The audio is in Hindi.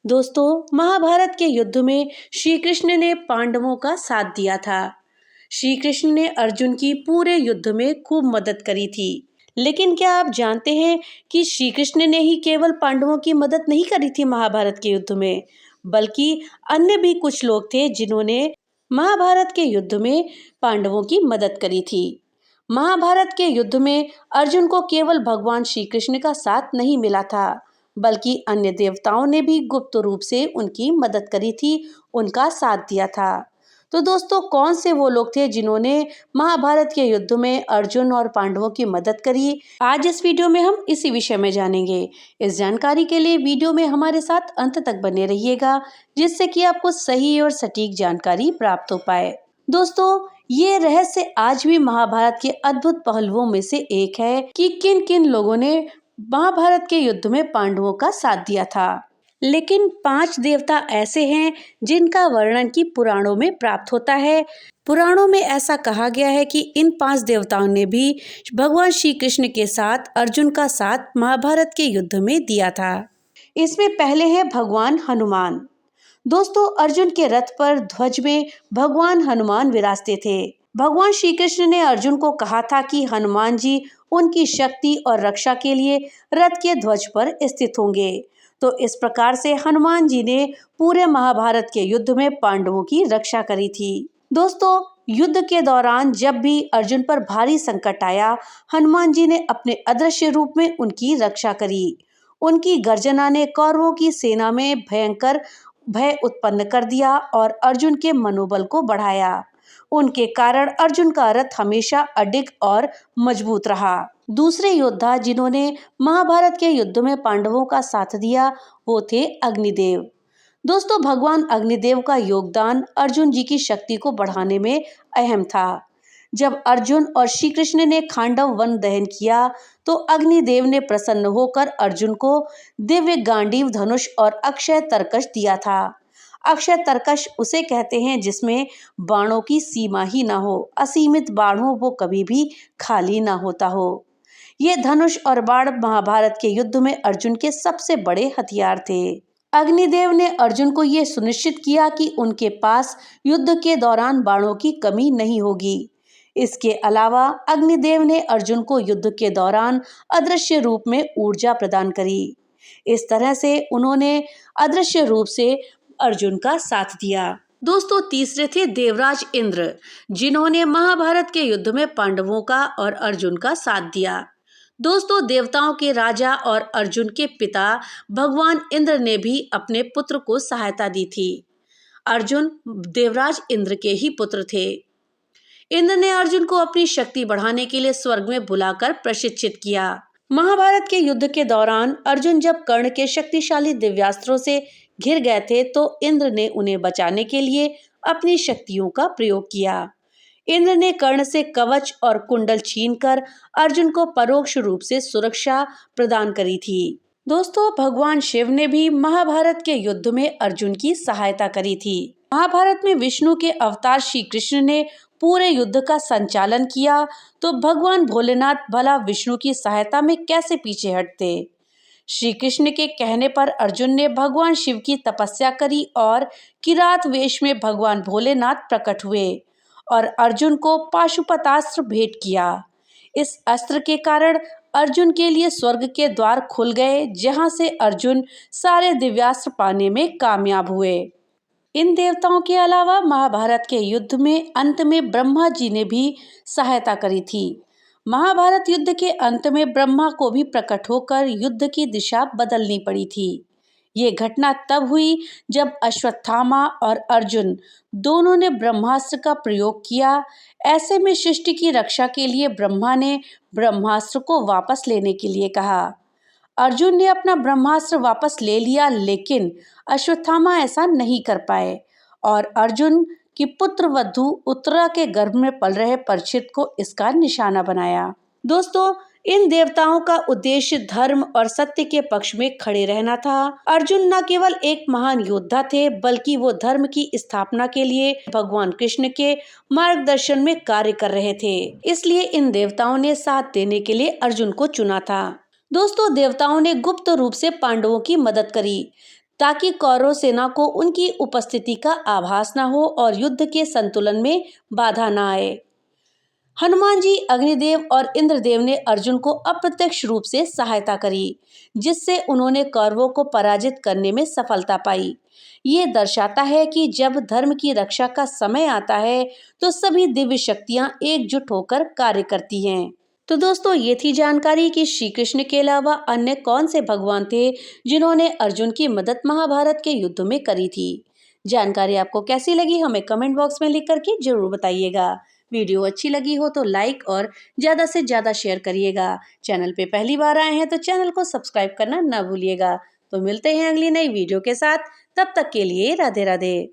दोस्तों, महाभारत के युद्ध में श्री कृष्ण ने पांडवों का साथ दिया था। श्री कृष्ण ने अर्जुन की पूरे युद्ध में खूब मदद करी थी। लेकिन क्या आप जानते हैं कि श्री कृष्ण ने ही केवल पांडवों की मदद नहीं करी थी महाभारत के युद्ध में, बल्कि अन्य भी कुछ लोग थे जिन्होंने महाभारत के युद्ध में पांडवों की मदद करी थी। महाभारत के युद्ध में अर्जुन को केवल भगवान श्री कृष्ण का साथ नहीं मिला था, बल्कि अन्य देवताओं ने भी गुप्त रूप से उनकी मदद करी थी, उनका साथ दिया था। तो दोस्तों, कौन से वो लोग थे जिन्होंने महाभारत के युद्ध में अर्जुन और पांडवों की मदद करी? आज इस वीडियो में हम इसी विषय में जानेंगे। इस जानकारी के लिए वीडियो में हमारे साथ अंत तक बने रहिएगा, जिससे कि आपको सही और सटीक जानकारी प्राप्त हो पाए। दोस्तों, ये रहस्य आज भी महाभारत के अद्भुत पहलुओं में से एक है कि किन किन लोगों ने महाभारत के युद्ध में पांडवों का साथ दिया था। लेकिन 5 देवता ऐसे हैं जिनका वर्णन की पुराणों में प्राप्त होता है। पुराणों में ऐसा कहा गया है कि इन 5 देवताओं ने भी भगवान श्री कृष्ण के साथ अर्जुन का साथ महाभारत के युद्ध में दिया था। इसमें पहले है भगवान हनुमान। दोस्तों, अर्जुन के रथ पर ध्वज में भगवान हनुमान विराजते थे। भगवान श्री कृष्ण ने अर्जुन को कहा था कि हनुमान जी उनकी शक्ति और रक्षा के लिए रथ के ध्वज पर स्थित होंगे। तो इस प्रकार से हनुमान जी ने पूरे महाभारत के युद्ध में पांडवों की रक्षा करी थी। दोस्तों, युद्ध के दौरान जब भी अर्जुन पर भारी संकट आया, हनुमान जी ने अपने अदृश्य रूप में उनकी रक्षा करी। उनकी गर्जना ने कौरवों की सेना में भयंकर भय उत्पन्न कर दिया और अर्जुन के मनोबल को बढ़ाया। उनके कारण अर्जुन का रथ हमेशा अडिग और मजबूत रहा। दूसरे योद्धा जिन्होंने महाभारत के युद्ध में पांडवों का साथ दिया, वो थे अग्निदेव। दोस्तों, भगवान अग्निदेव का योगदान अर्जुन जी की शक्ति को बढ़ाने में अहम था। जब अर्जुन और श्री कृष्ण ने खांडव वन दहन किया, तो अग्निदेव ने प्रसन्न होकर अर्जुन को दिव्य गांडीव धनुष और अक्षय तरकश दिया था। अक्षय तरकश उसे कहते हैं जिसमें बाणों की सीमा ही ना हो, असीमित बाण हो, वो कभी भी खाली ना होता हो। ये धनुष और बाण महाभारत के युद्ध में अर्जुन के सबसे बड़े हथियार थे। अग्निदेव ने अर्जुन को ये सुनिश्चित किया कि उनके पास युद्ध के दौरान बाणों की कमी नहीं होगी। इसके अलावा अग्निदेव ने अर्जुन को युद्ध के दौरान अदृश्य रूप में ऊर्जा प्रदान करी। इस तरह से उन्होंने अदृश्य रूप से अर्जुन का साथ दिया। दोस्तों, तीसरे थे देवराज इंद्र, जिन्होंने महाभारत के युद्ध में पांडवों का और अर्जुन का साथ दिया। दोस्तों, देवताओं के राजा और अर्जुन के पिता भगवान इंद्र ने भी अपने पुत्र को सहायता दी थी। अर्जुन देवराज इंद्र के ही पुत्र थे। इंद्र ने अर्जुन को अपनी शक्ति बढ़ाने के लिए स्वर्ग में बुलाकर प्रशिक्षित किया। महाभारत के युद्ध के दौरान अर्जुन जब कर्ण के शक्तिशाली दिव्यास्त्रों से घिर गए थे, तो इंद्र ने उन्हें बचाने के लिए अपनी शक्तियों का प्रयोग किया। इंद्र ने कर्ण से कवच और कुंडल छीनकर अर्जुन को परोक्ष रूप से सुरक्षा प्रदान करी थी। दोस्तों, भगवान शिव ने भी महाभारत के युद्ध में अर्जुन की सहायता करी थी। महाभारत में विष्णु के अवतार श्री कृष्ण ने पूरे युद्ध का संचालन किया, तो भगवान भोलेनाथ भला विष्णु की सहायता में कैसे पीछे हटते। श्री कृष्ण के कहने पर अर्जुन ने भगवान शिव की तपस्या करी और किरात वेश में भगवान भोलेनाथ प्रकट हुए और अर्जुन को पाशुपतास्त्र भेंट किया। इस अस्त्र के कारण अर्जुन के लिए स्वर्ग के द्वार खुल गए, जहां से अर्जुन सारे दिव्यास्त्र पाने में कामयाब हुए। इन देवताओं के अलावा महाभारत के युद्ध में अंत में ब्रह्मा जी ने भी सहायता करी थी। महाभारत युद्ध के अंत में ब्रह्मा को भी प्रकट होकर युद्ध की दिशा बदलनी पड़ी थी। ये घटना तब हुई जब अश्वत्थामा और अर्जुन दोनों ने ब्रह्मास्त्र का प्रयोग किया। ऐसे में सृष्टि की रक्षा के लिए ब्रह्मा ने ब्रह्मास्त्र को वापस लेने के लिए कहा। अर्जुन ने अपना ब्रह्मास्त्र वापस ले लिया, लेकिन अश्वत्थामा ऐसा नहीं कर पाए और अर्जुन की पुत्र वधू उत्तरा के गर्भ में पल रहे परीक्षित को इसका निशाना बनाया। दोस्तों, इन देवताओं का उद्देश्य धर्म और सत्य के पक्ष में खड़े रहना था। अर्जुन न केवल एक महान योद्धा थे, बल्कि वो धर्म की स्थापना के लिए भगवान कृष्ण के मार्गदर्शन में कार्य कर रहे थे। इसलिए इन देवताओं ने साथ देने के लिए अर्जुन को चुना था। दोस्तों, देवताओं ने गुप्त रूप से पांडवों की मदद करी। ताकि कौरव सेना को उनकी उपस्थिति का आभास न हो और युद्ध के संतुलन में बाधा न आए। हनुमान जी, अग्निदेव और इंद्रदेव ने अर्जुन को अप्रत्यक्ष रूप से सहायता करी, जिससे उन्होंने कौरवों को पराजित करने में सफलता पाई। ये दर्शाता है कि जब धर्म की रक्षा का समय आता है तो सभी दिव्य शक्तियां एकजुट होकर कार्य करती हैं। तो दोस्तों, ये थी जानकारी कि श्री कृष्ण के अलावा अन्य कौन से भगवान थे जिन्होंने अर्जुन की मदद महाभारत के युद्ध में करी थी। जानकारी आपको कैसी लगी हमें कमेंट बॉक्स में लिख करके जरूर बताइएगा। वीडियो अच्छी लगी हो तो लाइक और ज़्यादा से ज़्यादा शेयर करिएगा। चैनल पे पहली बार आए हैं तो चैनल को सब्सक्राइब करना ना भूलिएगा। तो मिलते हैं अगली नई वीडियो के साथ, तब तक के लिए राधे राधे।